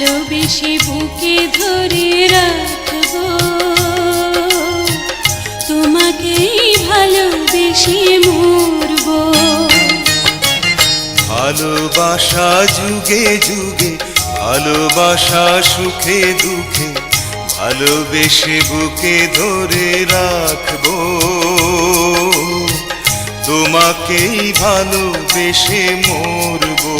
ভালোবেসে বুকে ধরে রাখবো, তোমাকেই ভালোবেসে মরবো। ভালোবাসা যুগে যুগে, ভালোবাসা সুখে দুঃখে, ভালোবেসে বুকে ধরে রাখবো, তোমাকেই ভালোবেসে মরবো।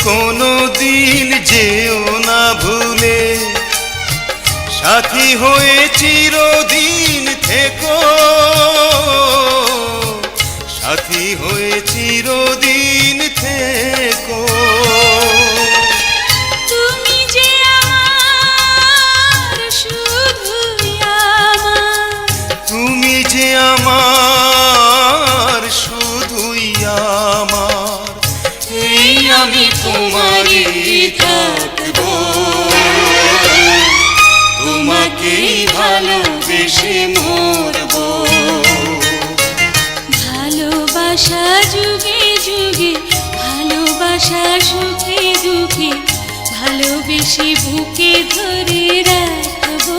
কোনো দিন যেও না ভুলে, সাথী হয়ে চিরদিন থেকো, সাথী হয়ে চিরদিন থেকো। তুমি যে আমার শুধুই আমার, তুমি যে আমার শুধুই আমার, এই আমি তোমারই থাকবো, তোমাকেই ভালোবেসে মরবো। ভালোবাসা যুগে যুগে, ভালোবাসা সুখে দুঃখে, ভালোবেসে বুকে ধরে রাখবো,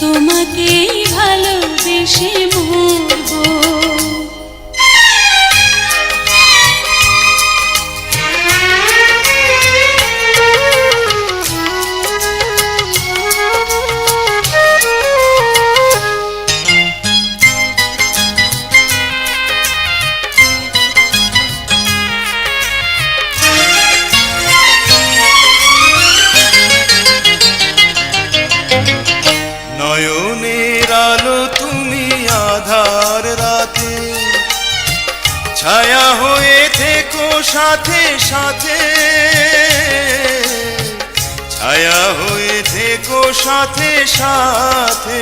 তোমাকেই ভালোবেসে মরবো। নয়নের আলো তুমি আধার রাতে, ছায়া হয়ে থেকো সাথে সাথে, ছায়া হয়ে থেকো সাথে সাথে।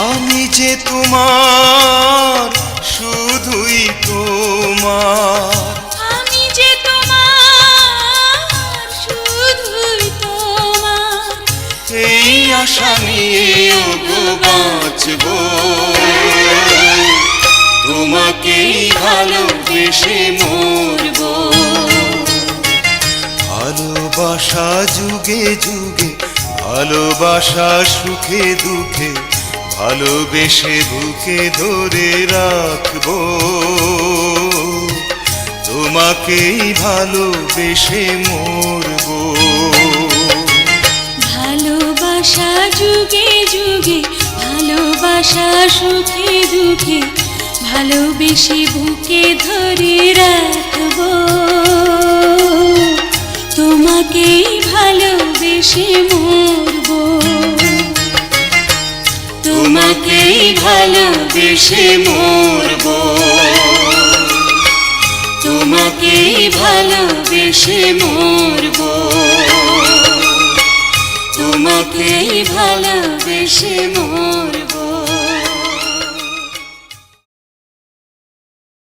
আমি যে তোমার শুধুই তোমার, আমি যে তোমার শুধুই তোমার, এই আশা নিয়ে বাঁচবো, তোমাকেই ভালোবেসে মরবো। ভালোবাসা যুগে যুগে, ভালোবাসা সুখে দুঃখে, ভালোবেসে বুকে ধরে রাখবো, তোমাকেই ভালোবেসে মরবো। ভালোবাসা যুগে যুগে, ভালোবাসা সুখে দুঃখে, ভালোবেসে বুকে ধরে রাখবো, তোমাকেই ভালোবেসে মরবো, তোমাকেই ভালোবেসে মরবো, তোমাকেই ভালোবেসে মরবো, তোমাকেই ভালোবেসে মরবো।